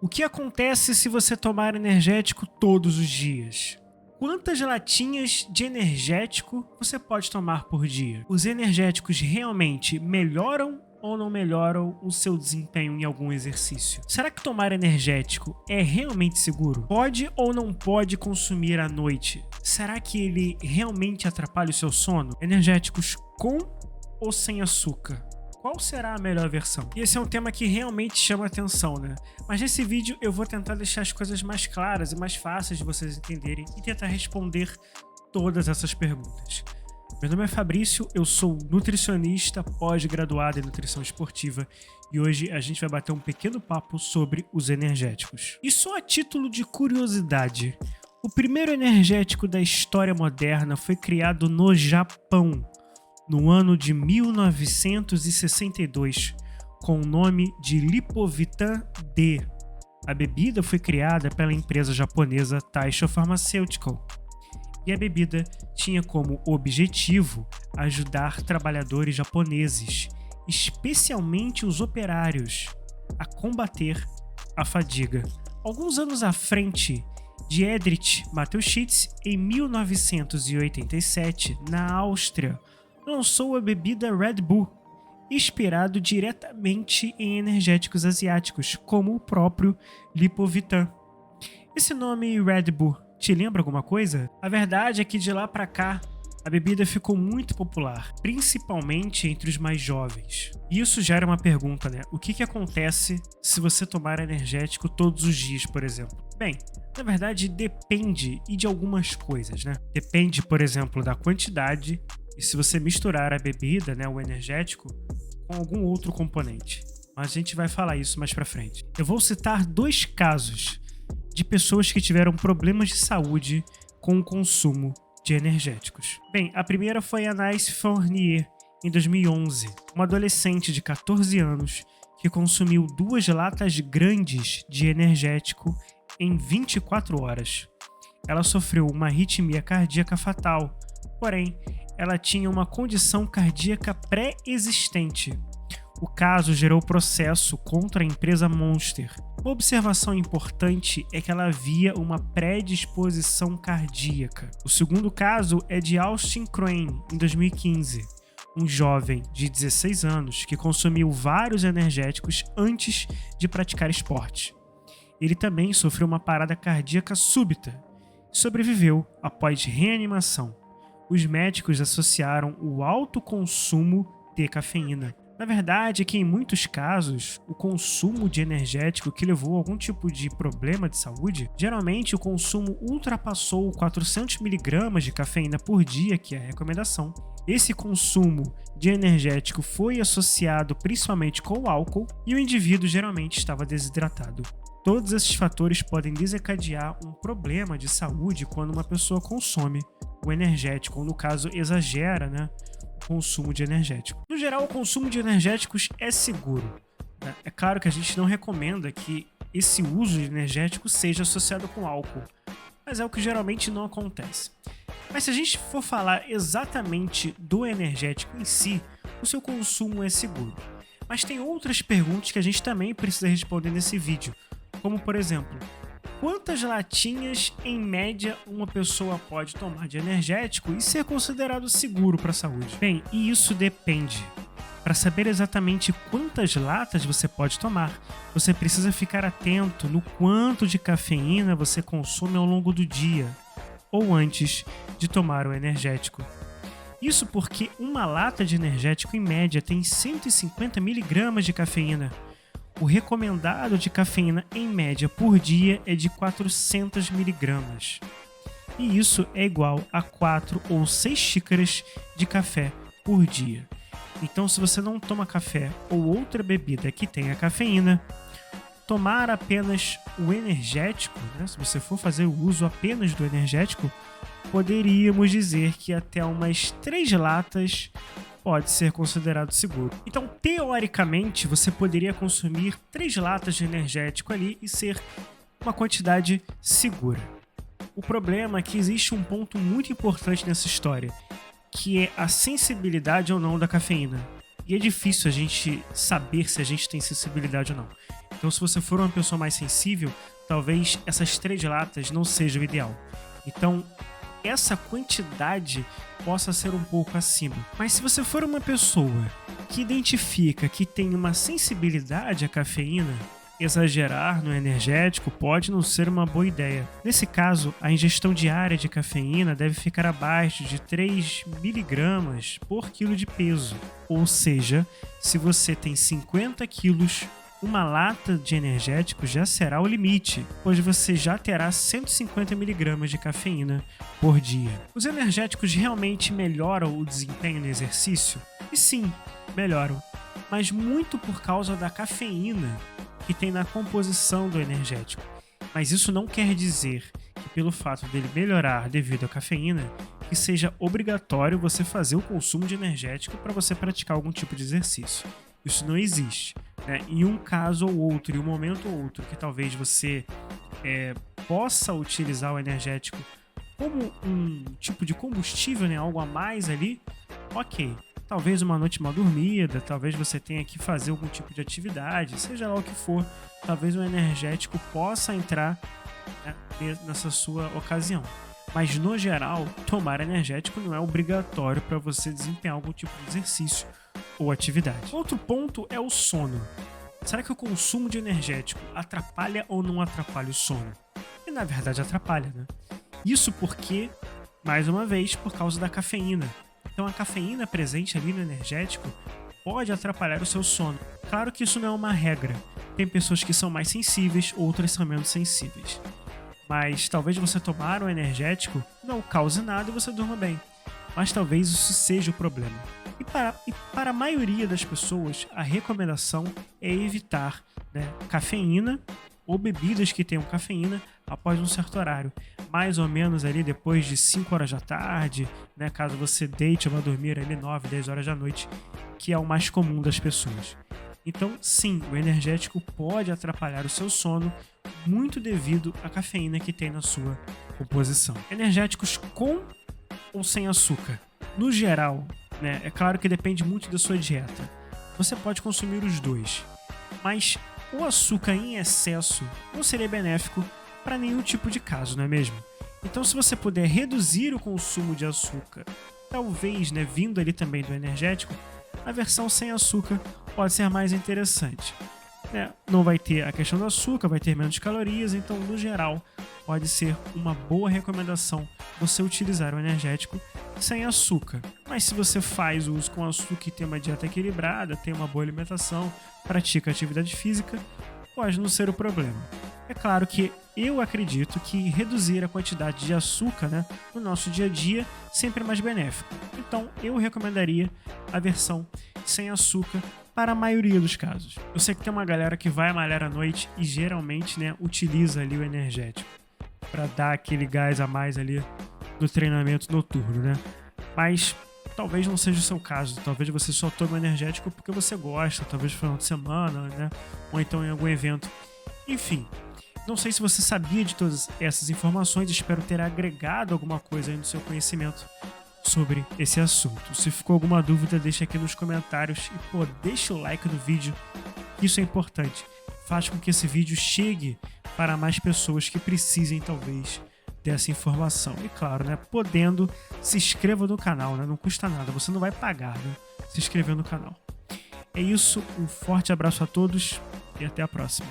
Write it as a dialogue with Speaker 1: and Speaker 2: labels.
Speaker 1: O que acontece se você tomar energético todos os dias? Quantas latinhas de energético você pode tomar por dia? Os energéticos realmente melhoram ou não melhoram o seu desempenho em algum exercício? Será que tomar energético é realmente seguro? Pode ou não pode consumir à noite? Será que ele realmente atrapalha o seu sono? Energéticos com ou sem açúcar? Qual será a melhor versão? E esse é um tema que realmente chama atenção, né? Mas nesse vídeo eu vou tentar deixar as coisas mais claras e mais fáceis de vocês entenderem e tentar responder todas essas perguntas. Meu nome é Fabrício, eu sou nutricionista pós-graduado em nutrição esportiva e hoje a gente vai bater um pequeno papo sobre os energéticos. E só a título de curiosidade, o primeiro energético da história moderna foi criado no Japão, no ano de 1962, com o nome de Lipovitan D. A bebida foi criada pela empresa japonesa Taisho Pharmaceutical. E a bebida tinha como objetivo ajudar trabalhadores japoneses, especialmente os operários, a combater a fadiga. Alguns anos à frente, Dietrich Mateschitz, em 1987, na Áustria, lançou a bebida Red Bull, inspirado diretamente em energéticos asiáticos, como o próprio Lipovitan. Esse nome Red Bull te lembra alguma coisa? A verdade é que de lá pra cá, a bebida ficou muito popular, principalmente entre os mais jovens. E isso gera uma pergunta, né? O que acontece se você tomar energético todos os dias, por exemplo? Bem, na verdade depende e de algumas coisas, né? Depende, por exemplo, da quantidade e se você misturar a bebida, né, o energético, com algum outro componente. Mas a gente vai falar isso mais pra frente. Eu vou citar dois casos de pessoas que tiveram problemas de saúde com o consumo de energéticos. Bem, a primeira foi a Anaïs Fournier, em 2011, uma adolescente de 14 anos que consumiu 2 latas grandes de energético em 24 horas. Ela sofreu uma arritmia cardíaca fatal, porém, ela tinha uma condição cardíaca pré-existente. O caso gerou processo contra a empresa Monster. Uma observação importante é que ela havia uma predisposição cardíaca. O segundo caso é de Austin Crane, em 2015, um jovem de 16 anos que consumiu vários energéticos antes de praticar esporte. Ele também sofreu uma parada cardíaca súbita e sobreviveu após reanimação. Os médicos associaram o alto consumo de cafeína. Na verdade é que em muitos casos, o consumo de energético que levou a algum tipo de problema de saúde, geralmente o consumo ultrapassou 400 mg de cafeína por dia, que é a recomendação. Esse consumo de energético foi associado principalmente com o álcool e o indivíduo geralmente estava desidratado. Todos esses fatores podem desencadear um problema de saúde quando uma pessoa consome o energético, ou no caso exagera, né, o consumo de energético. No geral, o consumo de energéticos é seguro, né? É claro que a gente não recomenda que esse uso de energético seja associado com álcool, mas é o que geralmente não acontece. Mas se a gente for falar exatamente do energético em si, o seu consumo é seguro. Mas tem outras perguntas que a gente também precisa responder nesse vídeo, como por exemplo, quantas latinhas em média uma pessoa pode tomar de energético e ser considerado seguro para a saúde? Bem, e isso depende. Para saber exatamente quantas latas você pode tomar, você precisa ficar atento no quanto de cafeína você consome ao longo do dia ou antes de tomar o energético. Isso porque uma lata de energético em média tem 150 mg de cafeína. O recomendado de cafeína em média por dia é de 400 mg. E isso é igual a 4 ou 6 xícaras de café por dia. Então, se você não toma café ou outra bebida que tenha cafeína, tomar apenas o energético, né? Se você for fazer o uso apenas do energético, poderíamos dizer que até umas 3 latas pode ser considerado seguro. Então, teoricamente, você poderia consumir 3 latas de energético ali e ser uma quantidade segura. O problema é que existe um ponto muito importante nessa história, que é a sensibilidade ou não da cafeína. E é difícil a gente saber se a gente tem sensibilidade ou não. Então, se você for uma pessoa mais sensível, talvez essas 3 latas não seja o ideal. Então, essa quantidade possa ser um pouco acima. Mas se você for uma pessoa que identifica que tem uma sensibilidade à cafeína, exagerar no energético pode não ser uma boa ideia. Nesse caso, a ingestão diária de cafeína deve ficar abaixo de 3 miligramas por quilo de peso. Ou seja, se você tem 50 quilos, uma lata de energético já será o limite, pois você já terá 150 miligramas de cafeína por dia. Os energéticos realmente melhoram o desempenho no exercício? E sim, melhoram, mas muito por causa da cafeína que tem na composição do energético. Mas isso não quer dizer que, pelo fato dele melhorar devido à cafeína, que seja obrigatório você fazer o consumo de energético para você praticar algum tipo de exercício. Isso não existe. Em um caso ou outro, em um momento ou outro, que talvez você possa utilizar o energético como um tipo de combustível, algo a mais ali, ok. Talvez uma noite mal dormida, talvez você tenha que fazer algum tipo de atividade, seja lá o que for, talvez o energético possa entrar nessa sua ocasião. Mas no geral, tomar energético não é obrigatório para você desempenhar algum tipo de exercício ou atividade. Outro ponto é o sono. Será que o consumo de energético atrapalha ou não atrapalha o sono? E na verdade atrapalha, né? Isso porque, mais uma vez, por causa da cafeína. Então a cafeína presente ali no energético pode atrapalhar o seu sono. Claro que isso não é uma regra. Tem pessoas que são mais sensíveis, outras são menos sensíveis. Mas talvez você tomar um energético não cause nada e você durma bem. Mas talvez isso seja o problema. E para a maioria das pessoas, a recomendação é evitar cafeína ou bebidas que tenham cafeína após um certo horário. Mais ou menos ali depois de 5 horas da tarde, caso você deite ou vá dormir ali 9, 10 horas da noite, que é o mais comum das pessoas. Então, sim, o energético pode atrapalhar o seu sono muito devido à cafeína que tem na sua composição. Energéticos com ou sem açúcar? No geral, é claro que depende muito da sua dieta. Você pode consumir os dois, mas o açúcar em excesso não seria benéfico para nenhum tipo de caso, não é mesmo? Então, se você puder reduzir o consumo de açúcar, talvez, vindo ali também do energético, a versão sem açúcar pode ser mais interessante. Não vai ter a questão do açúcar, vai ter menos calorias, então, no geral, pode ser uma boa recomendação você utilizar o energético sem açúcar. Mas se você faz uso com açúcar e tem uma dieta equilibrada, tem uma boa alimentação, pratica atividade física, pode não ser o problema. É claro que eu acredito que reduzir a quantidade de açúcar no nosso dia a dia sempre é mais benéfico. Então eu recomendaria a versão sem açúcar para a maioria dos casos. Eu sei que tem uma galera que vai malhar à noite e geralmente utiliza ali o energético para dar aquele gás a mais ali no treinamento noturno, Mas talvez não seja o seu caso, talvez você só tome energético porque você gosta, talvez no final de semana, ou então em algum evento. Enfim, não sei se você sabia de todas essas informações, espero ter agregado alguma coisa aí no seu conhecimento sobre esse assunto. Se ficou alguma dúvida, deixa aqui nos comentários e deixa o like no vídeo, isso é importante. Faz com que esse vídeo chegue para mais pessoas que precisem, talvez, dessa informação. E claro, podendo, se inscreva no canal, não custa nada, você não vai pagar, se inscrever no canal. É isso, um forte abraço a todos e até a próxima.